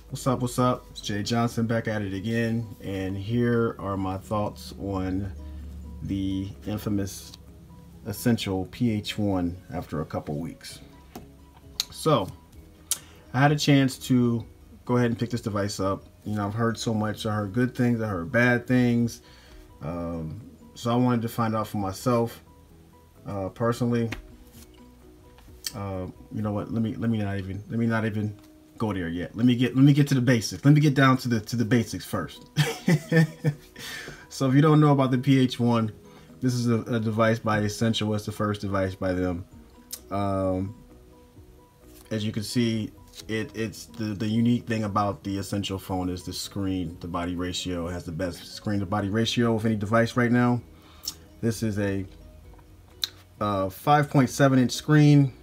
What's up? What's up? It's Jay Johnson back at it again, and here are my thoughts on the infamous essential PH1 after a couple weeks. So, I had a chance to go ahead and pick this device up. You know, I've heard so much. I heard good things, I heard bad things. So I wanted to find out for myself, personally. You know what? Let me not even go there yet. Let me get to the basics. Let me get down to the basics first. So if you don't know about the PH1, this is a device by Essential. It's the first device by them. As you can see, it's the unique thing about the Essential phone is the screen to body ratio. It has the best screen to body ratio of any device right now. This is a 5.7-inch screen,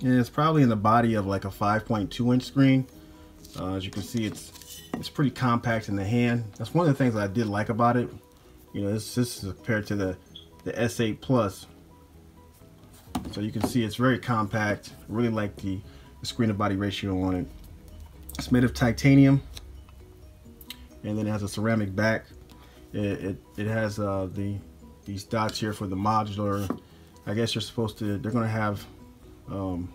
and it's probably in the body of like a 5.2-inch screen. As you can see, it's pretty compact in the hand. That's one of the things that I did like about it. You know, this is compared to the S8 Plus. So you can see it's very compact. I really like the screen to body ratio on it. It's made of titanium, and then it has a ceramic back. It has these dots here for the modular. I guess they're going to have some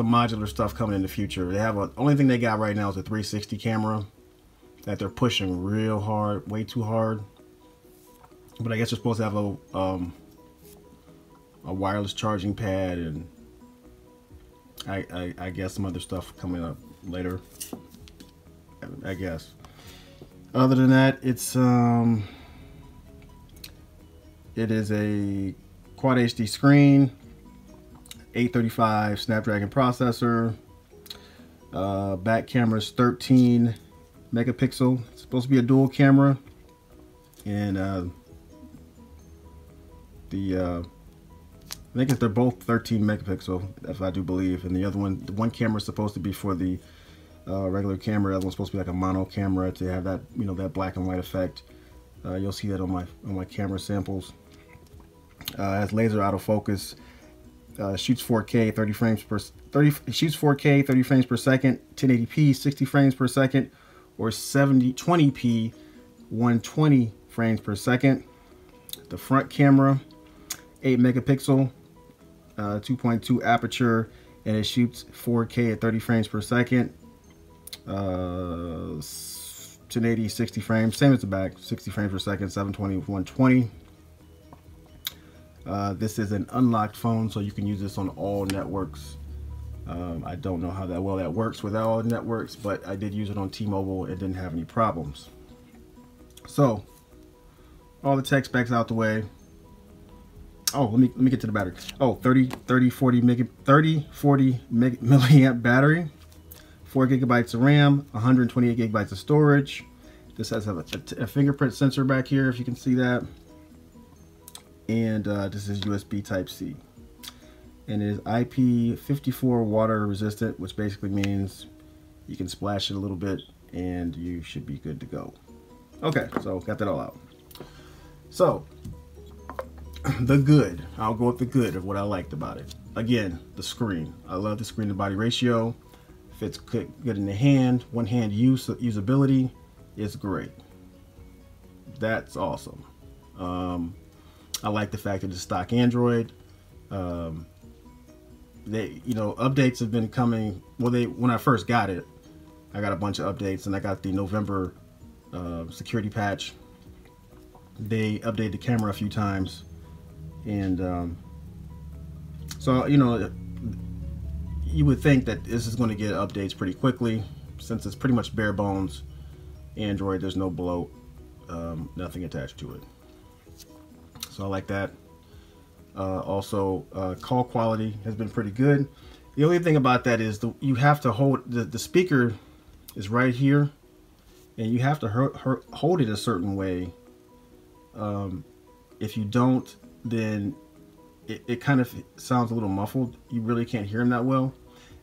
modular stuff coming in the future. They have only thing they got right now is a 360 camera that they're pushing real hard, way too hard. But I guess they're supposed to have a wireless charging pad, and I guess some other stuff coming up later, I guess. Other than that, it is a Quad HD screen, 835 Snapdragon processor. Back camera is 13 megapixel. It's supposed to be a dual camera, and I think they're both 13 megapixel, if I do believe. And the one camera is supposed to be for the regular camera. The other one's supposed to be like a mono camera to have that, you know, that black and white effect. You'll see that on my camera samples. It has laser autofocus. Shoots 4K, 30 frames per shoots 4K, 30 frames per second, 1080p, 60 frames per second, or 20p, 120 frames per second. The front camera, 8 megapixel, 2.2 aperture, and it shoots 4K at 30 frames per second. 1080, 60 frames, same as the back, 60 frames per second, 720, 120. This is an unlocked phone, so you can use this on all networks. I don't know how well that works with all networks, but I did use it on T-Mobile. It didn't have any problems. So, all the tech specs out the way. Oh, let me get to the battery. Oh, 40 milliamp battery, 4 gigabytes of RAM, 128 gigabytes of storage. This has a fingerprint sensor back here, if you can see that. And this is USB Type-C, and it is IP54 water resistant, which basically means you can splash it a little bit and you should be good to go. Okay, so got that all out. So the good, I'll go with the good of what I liked about it. Again, the screen. I love the screen to body ratio. Fits good in the hand. One hand usability is great. That's awesome. I like the fact that it's stock Android. Updates have been coming. Well, when I first got it, I got a bunch of updates, and I got the November security patch. They updated the camera a few times, and so you would think that this is going to get updates pretty quickly, since it's pretty much bare bones Android. There's no bloat, nothing attached to it. So I like that. Also, call quality has been pretty good. The only thing about that is you have to hold the speaker is right here, and you have to hold it a certain way. If you don't, then it kind of sounds a little muffled. You really can't hear him that well.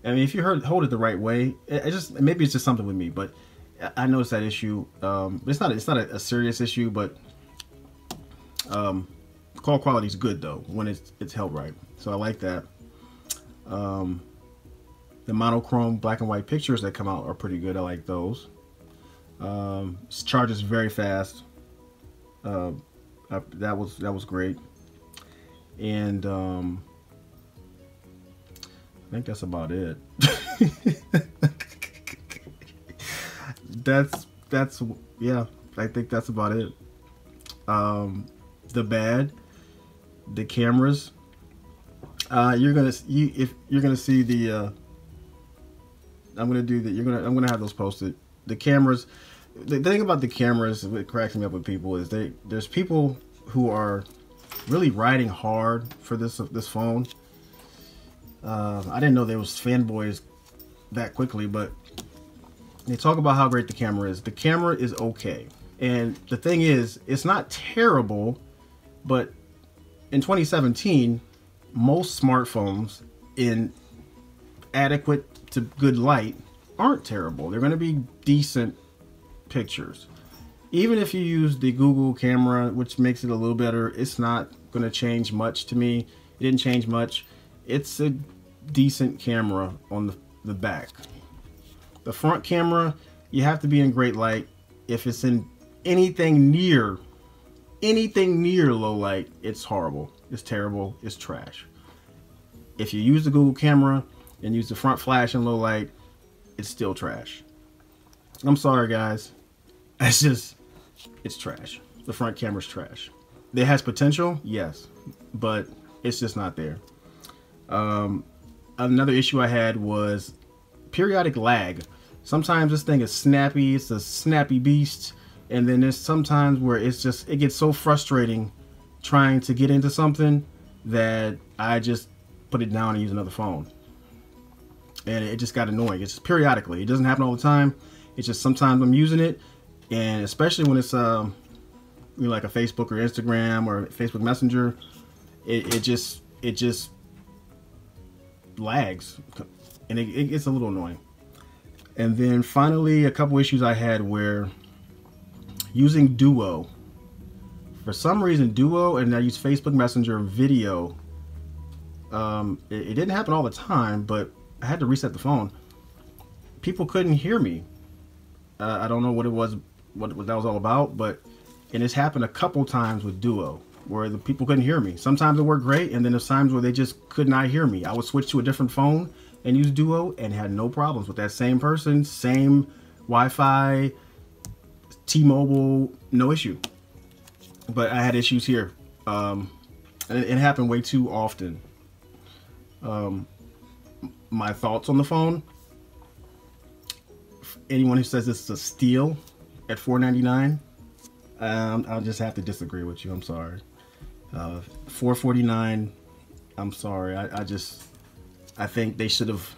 I mean, if you hold it the right way, maybe it's just something with me, but I noticed that issue. It's not a serious issue, but call quality is good though when it's held right. So I like that. The The monochrome black and white pictures that come out are pretty good. I like those. Charges very fast. That was great. And I think that's about it. that's yeah, I think that's about it. The bad, the cameras. You're gonna see the I'm gonna have those posted. The cameras. The thing about the cameras, what cracks me up with people is there's people who are really riding hard for this phone. I didn't know there was fanboys that quickly, but they talk about how great the camera is. The camera is okay, and the thing is, it's not terrible, but in 2017, most smartphones in adequate to good light aren't terrible. They're going to be decent pictures. Even if you use the Google camera, which makes it a little better, it's not going to change much to me. It didn't change much. It's a decent camera on the back. The front camera, you have to be in great light. If it's in anything near low light, it's horrible. It's terrible. It's trash. If you use the Google camera and use the front flash in low light, it's still trash. I'm sorry, guys. It's trash. The front camera's trash. It has potential, yes, but it's just not there. Another issue I had was periodic lag. Sometimes this thing is snappy. It's a snappy beast. And then there's sometimes where it gets so frustrating trying to get into something that I just put it down and use another phone. And it just got annoying. It's just periodically. It doesn't happen all the time. It's just sometimes I'm using it, and especially when it's like a Facebook or Instagram or Facebook Messenger, it just lags, and it gets a little annoying. And then finally, a couple issues I had where using Duo, for some reason Duo, and I use Facebook Messenger video, it didn't happen all the time, but I had to reset the phone. People couldn't hear me. I don't know what it was, what that was all about, and it's happened a couple times with Duo where the people couldn't hear me. Sometimes it worked great, and then there's times where they just could not hear me. I would switch to a different phone and use Duo and had no problems with that same person, same Wi-Fi, T-Mobile, no issue. But I had issues here. And it happened way too often. My thoughts on the phone: anyone who says this is a steal at $499, I'll just have to disagree with you. I'm sorry. $449, I'm sorry. I think they should have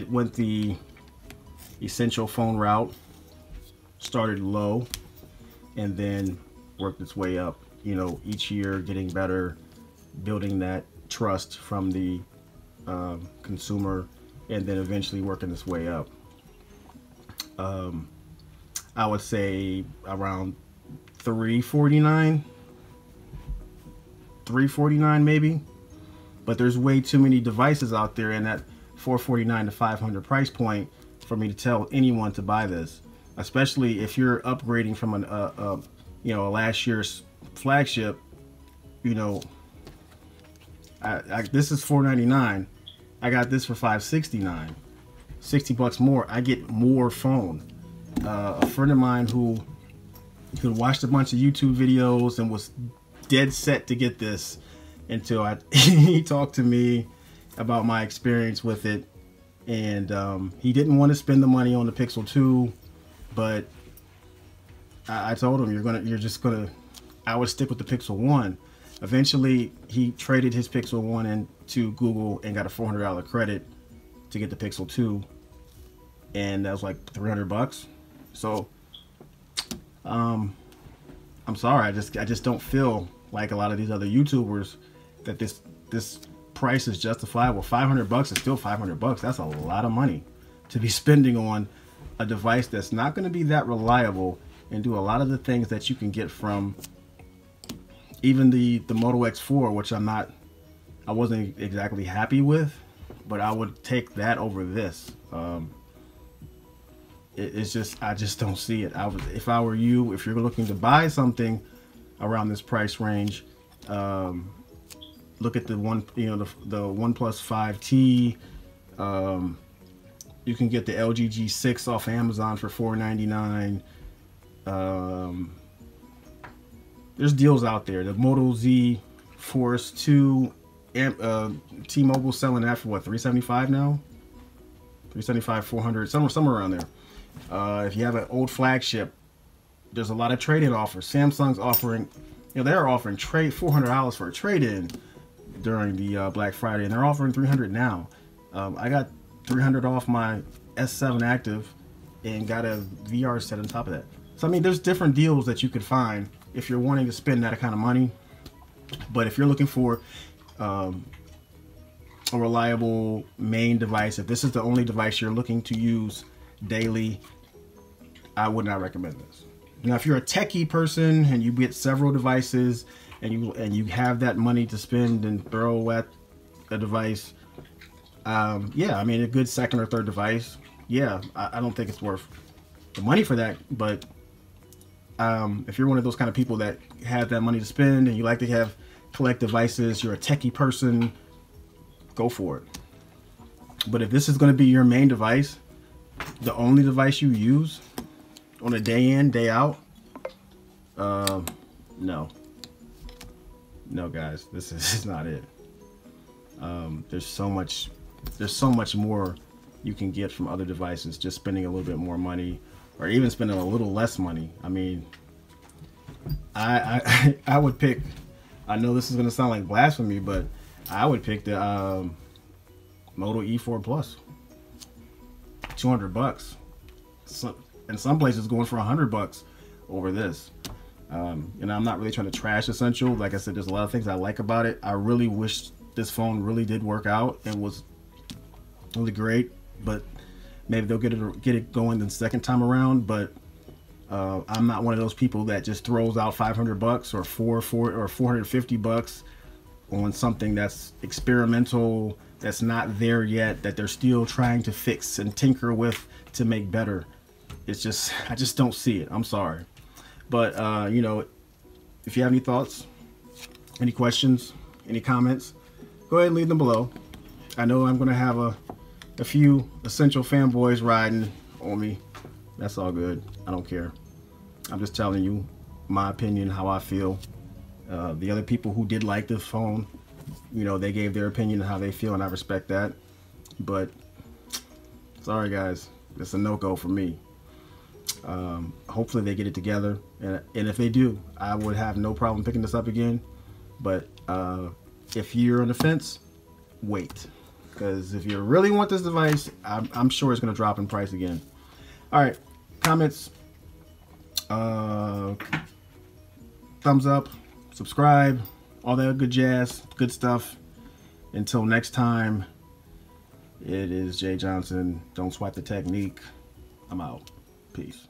went the essential phone route, started low, and then worked its way up. You know, each year getting better, building that trust from the consumer, and then eventually working its way up. I would say around $349 maybe, but there's way too many devices out there in that $449 to $500 price point for me to tell anyone to buy this, especially if you're upgrading from a last year's flagship. You know, this is $499. I got this for $569, 60 bucks more. I get more phone. A friend of mine who watched a bunch of YouTube videos and was dead set to get this until he talked to me about my experience with it, and he didn't want to spend the money on the Pixel 2, but I told him I would stick with the Pixel 1. Eventually, he traded his Pixel 1 into Google and got a $400 credit to get the Pixel 2, and that was like 300 bucks. So, I'm sorry, I just don't feel like a lot of these other YouTubers that this price is justifiable. 500 bucks is still 500 bucks. That's a lot of money to be spending on a device that's not going to be that reliable and do a lot of the things that you can get from even the Moto X4, which I wasn't exactly happy with. but I would take that over this. It's just, I just don't see it. If I were you, if you're looking to buy something around this price range, look at the the OnePlus 5T. You can get the LG G6 off Amazon for $499. There's deals out there. The Moto Z Force 2, T-Mobile selling that for what, $375 now? $375, $400, somewhere around there. If you have an old flagship, there's a lot of trade-in offers. Samsung's offering, they're offering $400 for a trade-in during the Black Friday, and they're offering $300 now. I got $300 off my S7 Active and got a VR set on top of that. So I mean, there's different deals that you could find if you're wanting to spend that kind of money. But if you're looking for a reliable main device, if this is the only device you're looking to use daily, I would not recommend this. Now, if you're a techie person and you get several devices and you have that money to spend and throw at a device, yeah, I mean, a good second or third device, yeah, I don't think it's worth the money for that. But if you're one of those kind of people that have that money to spend and you like to collect devices, you're a techie person, go for it. But if this is going to be your main device, the only device you use on a day in, day out, no, guys, this is not it. There's so much more you can get from other devices, just spending a little bit more money, or even spending a little less money. I mean, I would pick, I know this is going to sound like blasphemy, but I would pick the Moto E4 Plus. $200. In some places going for $100 over this. And I'm not really trying to trash Essential. Like I said, there's a lot of things I like about it. I really wish this phone really did work out and was really great, but maybe they'll get it going the second time around. But I'm not one of those people that just throws out $500 or $450 on something that's experimental, that's not there yet, that they're still trying to fix and tinker with to make better. It's just, I just don't see it. I'm sorry. But if you have any thoughts, any questions, any comments, go ahead and leave them below. I know I'm gonna have a few Essential fanboys riding on me. That's all good. I don't care. I'm just telling you my opinion, how I feel. The other people who did like this phone, they gave their opinion on how they feel, and I respect that. But sorry guys, it's a no-go for me. Hopefully they get it together, and if they do, I would have no problem picking this up again. But if you're on the fence, wait, because if you really want this device, I'm sure it's going to drop in price again. All right, comments, thumbs up, subscribe, all that good jazz, good stuff. Until next time, it is Jay Johnson. Don't swipe the technique. I'm out. Peace.